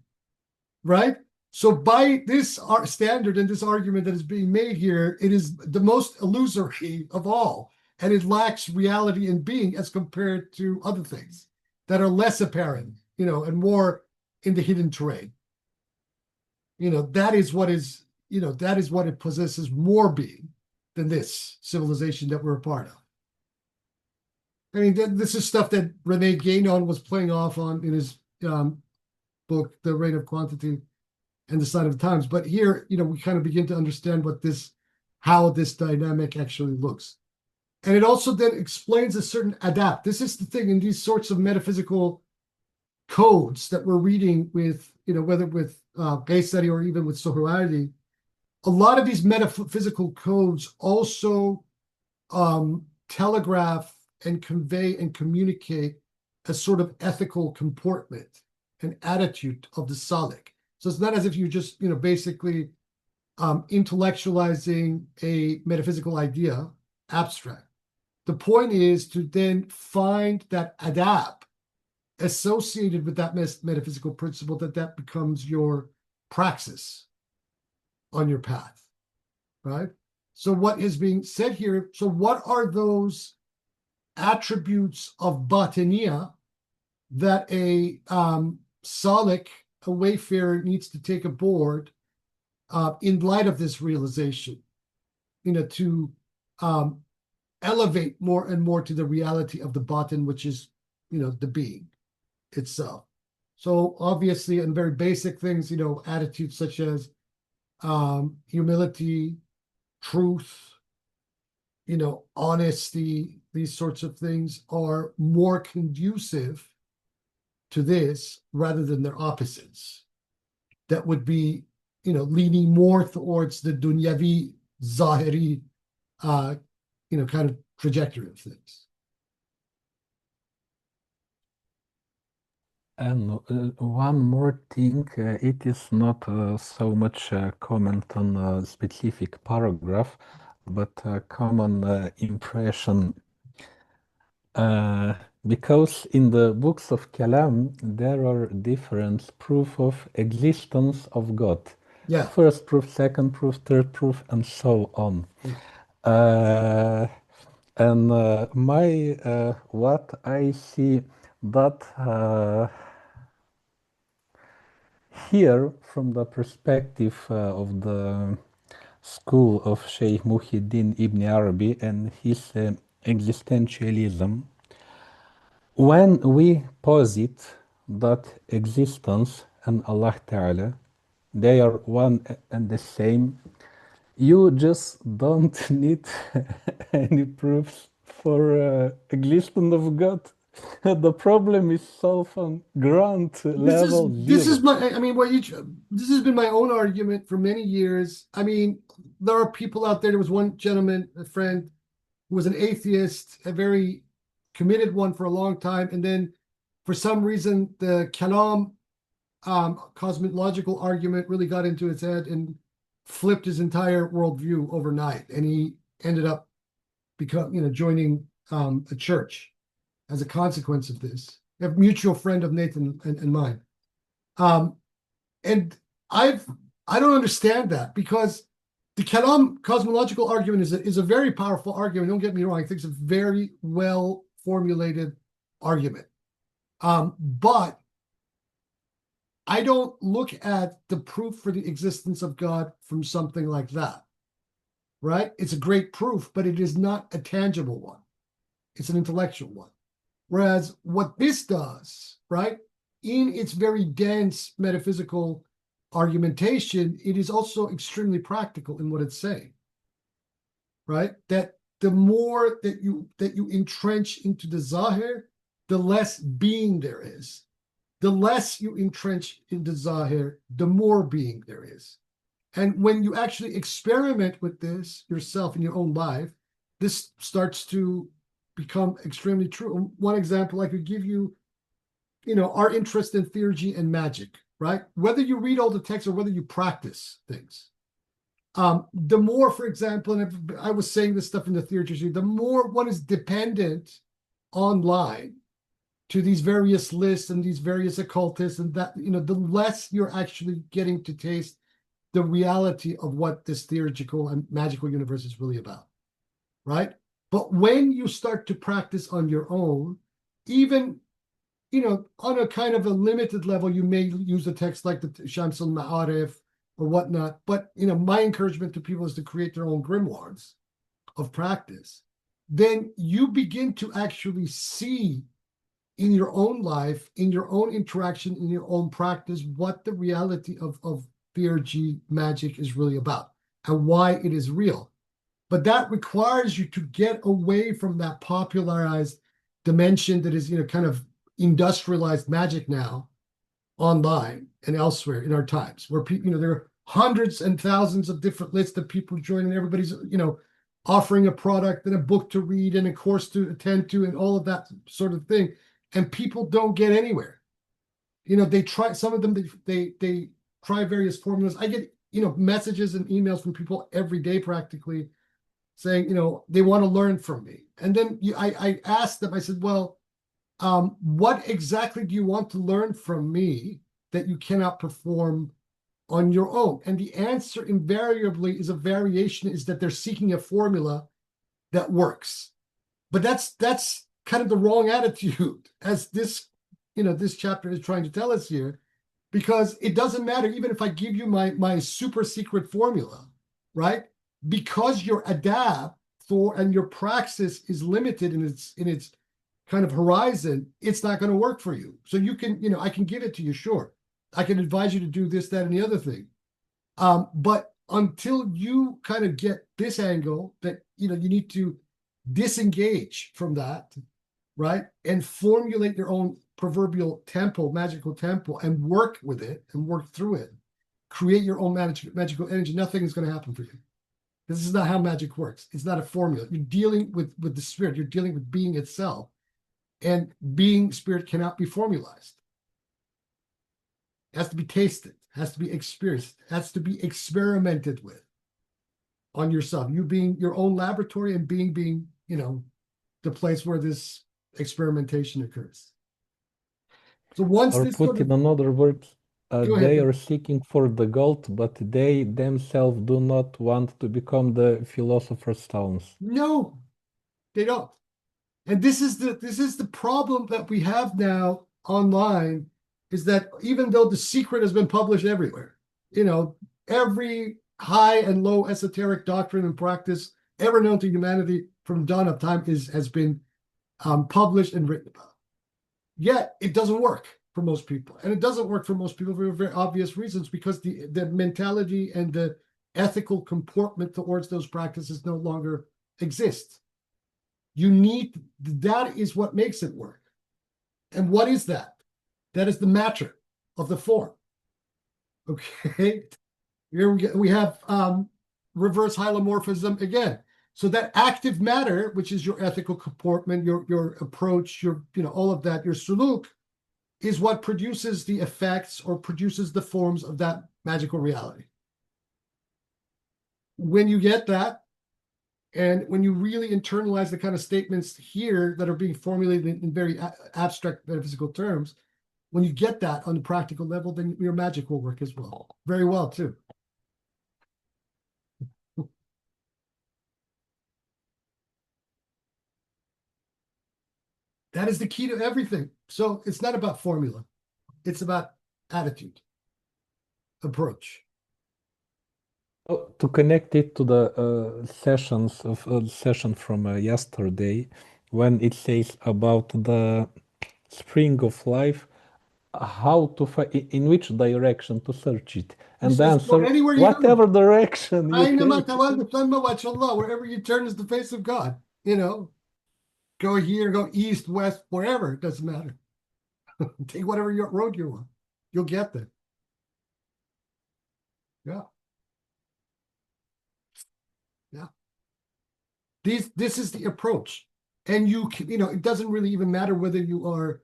right? So by this standard and this argument that is being made here, it is the most illusory of all, and it lacks reality in being as compared to other things that are less apparent, and more in the hidden terrain. That is what it possesses more being than this civilization that we're a part of. I mean, this is stuff that Rene Guénon was playing off on in his book, The Reign of Quantity and the Sign of the Times. But here, we kind of begin to understand how this dynamic actually looks. And it also then explains a certain adapt. This is the thing in these sorts of metaphysical codes that we're reading with, whether with Qaysari or even with Sohrawardi, a lot of these metaphysical codes also telegraph and convey and communicate a sort of ethical comportment, an attitude of the Salik. So it's not as if you're just, basically intellectualizing a metaphysical idea, abstract. The point is to then find that adab associated with that metaphysical principle, that becomes your praxis on your path, right? So what is being said here, so what are those attributes of batiniya that a salik, a wayfarer, needs to take aboard in light of this realization, to elevate more and more to the reality of the batin, which is, the being itself. So obviously, in very basic things, attitudes such as humility, truth, honesty, these sorts of things are more conducive to this rather than their opposites. That would be, leaning more towards the dunyavi, zahiri, kind of trajectory of things. And one more thing, it is not so much a comment on a specific paragraph, but a common impression. Because in the books of Kalam, there are different proof of existence of God. Yeah. First proof, second proof, third proof, and so on. And what I see that here, from the perspective of the school of Sheikh Muhyiddin Ibn Arabi and his existentialism, when we posit that existence and Allah Ta'ala, they are one and the same, you just don't need any proofs for existence of God. The problem is solved on ground level This is zero. this has been my own argument for many years. I mean, there are people out there. There was one gentleman, a friend, who was an atheist, a very committed one for a long time, and then for some reason the Kalam cosmological argument really got into his head and flipped his entire worldview overnight, and he ended up joining a church as a consequence of this. A mutual friend of Nathan and mine. And I don't understand that, because the Kalam cosmological argument is a very powerful argument. Don't get me wrong. I think it's a very well formulated argument. But I don't look at the proof for the existence of God from something like that, right? It's a great proof, but it is not a tangible one. It's an intellectual one, Whereas what this does, right, in its very dense metaphysical argumentation, it is also extremely practical in what it's saying, right? That the more that you entrench into the Zahir, the less being there is. The less you entrench in the Zahir, the more being there is. And when you actually experiment with this yourself in your own life, this starts to become extremely true. One example I could give you, our interest in theurgy and magic, right? Whether you read all the texts or whether you practice things. The more, for example, and I was saying this stuff in the theurgy, the more one is dependent online to these various lists and these various occultists, and that, the less you're actually getting to taste the reality of what this theurgical and magical universe is really about, right? But when you start to practice on your own, even, on a kind of a limited level, you may use a text like the Shams al-Ma'arif or whatnot. But, my encouragement to people is to create their own grimoires of practice. Then you begin to actually see in your own life, in your own interaction, in your own practice, what the reality of theurgy magic is really about and why it is real. But that requires you to get away from that popularized dimension that is, kind of industrialized magic now online and elsewhere in our times, where people, there are hundreds and thousands of different lists of people joining, and everybody's, offering a product and a book to read and a course to attend to and all of that sort of thing. And people don't get anywhere. They try, some of them, they try various formulas. I get, messages and emails from people every day practically saying, they want to learn from me. And then I asked them, I said, well, what exactly do you want to learn from me that you cannot perform on your own? And the answer invariably is a variation, is that they're seeking a formula that works. But that's kind of the wrong attitude, as this, this chapter is trying to tell us here, because it doesn't matter even if I give you my super secret formula, right? Because your adapt for and your praxis is limited in its kind of horizon, it's not going to work for you. So you can, I can give it to you, sure. I can advise you to do this, that, and the other thing. But until you kind of get this angle that, you need to disengage from that, right? And formulate your own proverbial temple, magical temple, and work with it and work through it. Create your own magical energy. Nothing is going to happen for you. This is not how magic works. It's not a formula. You're dealing with the spirit. You're dealing with being itself. And being spirit cannot be formalized. It has to be tasted, has to be experienced, has to be experimented with on yourself. You being your own laboratory and being, the place where this experimentation occurs. So once Or this put in another words, they ahead. are seeking for the gold, but they themselves do not want to become the philosopher's stones. No, they don't. And this is the problem that we have now online, is that even though the secret has been published everywhere, every high and low esoteric doctrine and practice ever known to humanity from dawn of time has been published and written about. Yet it doesn't work for most people. And it doesn't work for most people for very obvious reasons, because the mentality and the ethical comportment towards those practices no longer exist. That is what makes it work. And what is that? That is the matter of the form. Okay. Here we have reverse hylomorphism again. So that active matter, which is your ethical comportment, your approach, your, all of that, your suluk, is what produces the effects or produces the forms of that magical reality. When you get that, and when you really internalize the kind of statements here that are being formulated in very abstract metaphysical terms, when you get that on the practical level, then your magic will work as well. Very well, too. That is the key to everything. So it's not about formula. It's about attitude, approach. To connect it to the session from yesterday, when it says about the spring of life, how to in which direction to search it, and the says, go answer, anywhere you whatever direction you أينما take. تولوا ثم وجه الله. Wherever you turn is the face of God. You know, go here, go east, west, wherever. It doesn't matter. Take whatever road you want. You'll get there. Yeah. Yeah. This is the approach. And you know, it doesn't really even matter whether you are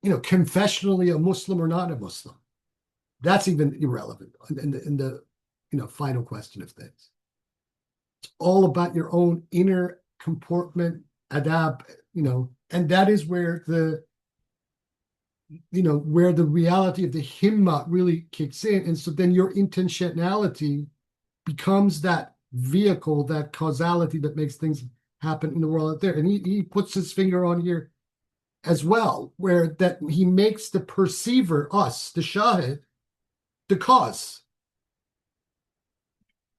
you know, confessionally a Muslim or not a Muslim. That's even irrelevant in the you know, final question of things. It's all about your own inner comportment, adab, you know, and that is where the you know, where the reality of the himma really kicks in. And so then your intentionality becomes that vehicle, that causality that makes things happen in the world out there. And he puts his finger on here as well, where that he makes the perceiver, us, the shahid, the cause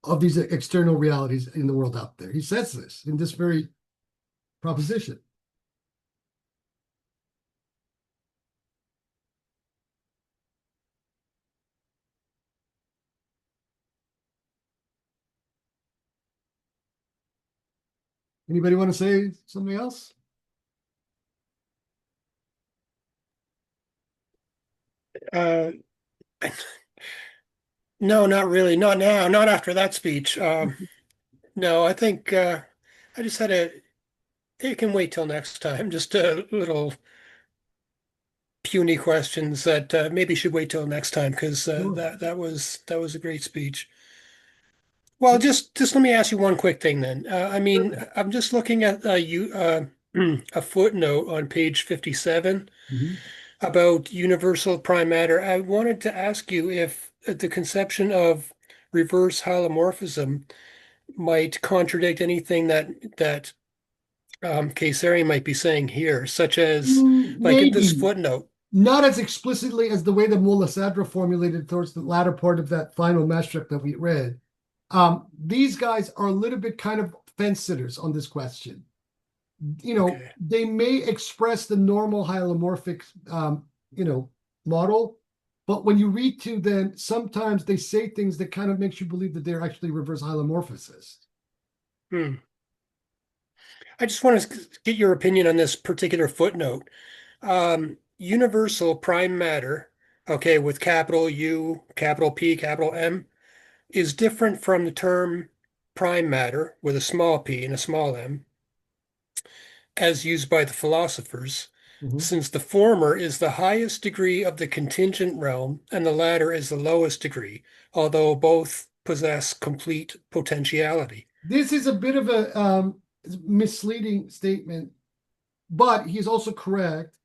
of these external realities in the world out there. He says this in this very proposition. Anybody want to say something else? No, not really. Not now. Not after that speech. No, I think I just had a. It can wait till next time. Just a little puny questions that maybe should wait till next time because Sure. that was a great speech. Well, just let me ask you one quick thing then. I mean, Sure. I'm just looking at a footnote on page 57 Mhm. about universal prime matter. I wanted to ask you if the conception of reverse holomorphism might contradict anything that Qaysari might be saying here, such as like in this Maybe. footnote. Not as explicitly as the way that Mullah Sadra formulated towards the latter part of that final mashraq that we read. These guys are a little bit kind of fence sitters on this question. You know, Okay. they may express the normal hylomorphic, you know, model, but when you read to them, sometimes they say things that kind of makes you believe that they're actually reverse hylomorphicists. Hmm. I just want to get your opinion on this particular footnote. Universal prime matter, okay, with capital U, capital P, capital M, is different from the term prime matter with a small p and a small m, as used by the philosophers, Mhm. since the former is the highest degree of the contingent realm and the latter is the lowest degree, although both possess complete potentiality. This is a bit of a misleading statement, but he's also correct.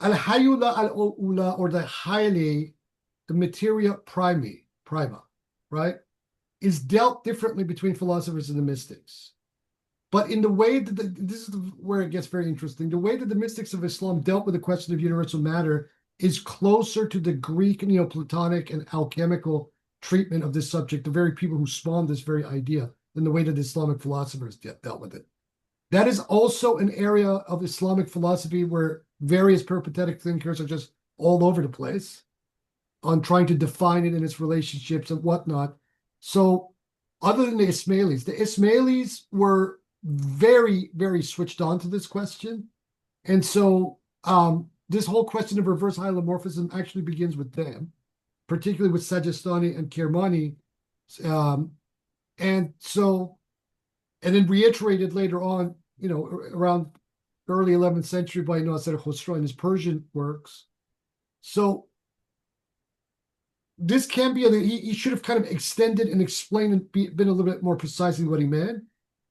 Al-Hayula al-Ula, or the highly, the materia prima, right, is dealt differently between philosophers and the mystics. But in the way that this is where it gets very interesting. The way that the mystics of Islam dealt with the question of universal matter is closer to the Greek Neoplatonic and alchemical treatment of this subject, the very people who spawned this very idea, than the way that Islamic philosophers dealt with it. That is also an area of Islamic philosophy where various peripatetic thinkers are just all over the place on trying to define it in its relationships and whatnot. So, other than the Ismailis were very, very switched on to this question. And so, this whole question of reverse hylomorphism actually begins with them, particularly with Sajistani and Kirmani. And so, and then reiterated later on, you know, around early 11th century by Nasser Khosrow in his Persian works. So this can be, he should have kind of extended and explained and been a little bit more precisely what he meant,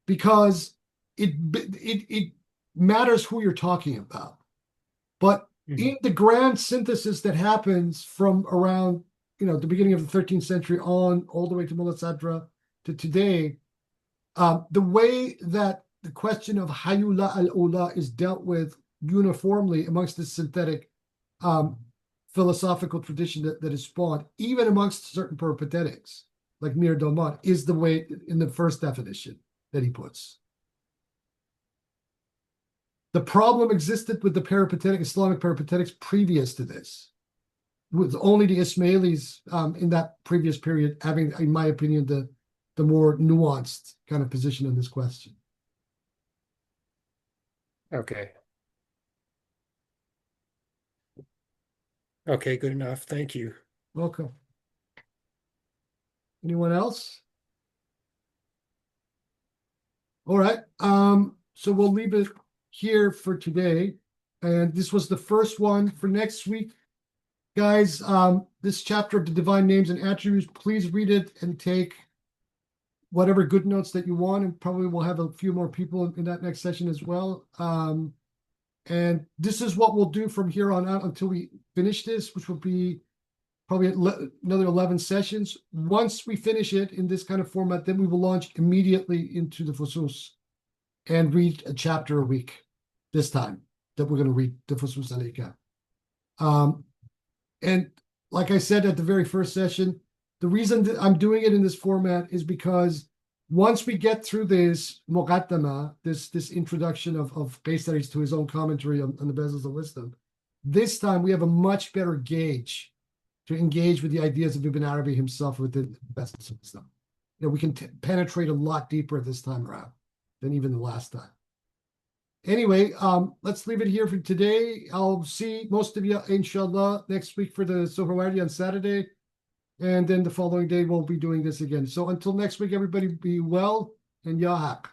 because it matters who you're talking about. But in the grand synthesis that happens from around, you know, the beginning of the 13th century on all the way to Mullah Sadra to today, the way that the question of Hayula al-Ula is dealt with uniformly amongst this synthetic philosophical tradition that is spawned, even amongst certain peripatetics, like Mir Domat, is the way in the first definition that he puts. The problem existed with the peripatetic, Islamic peripatetics previous to this, with only the Ismailis in that previous period having, in my opinion, the more nuanced kind of position on this question. Okay. Okay, good enough. Thank you. Welcome. Anyone else? All right. So we'll leave it here for today. And this was the first one for next week. Guys, this chapter of the divine names and attributes, please read it and take whatever good notes that you want. And probably we'll have a few more people in that next session as well. And this is what we'll do from here on out until we finish this, which will be probably another 11 sessions. Once we finish it in this kind of format, then we will launch immediately into the fusus and read a chapter a week this time that we're going to read the fusus al-Ahkam. And like I said at the very first session, the reason that I'm doing it in this format is because once we get through this muqadimma, this introduction of Qaysari to his own commentary on the Bezels of Wisdom, this time we have a much better gauge to engage with the ideas of Ibn Arabi himself within the Bezels of Wisdom. You know, we can penetrate a lot deeper this time around than even the last time. Anyway, let's leave it here for today. I'll see most of you, inshallah, next week for the Sohrawardi on Saturday. And then the following day, we'll be doing this again. So until next week, everybody be well and ya haq.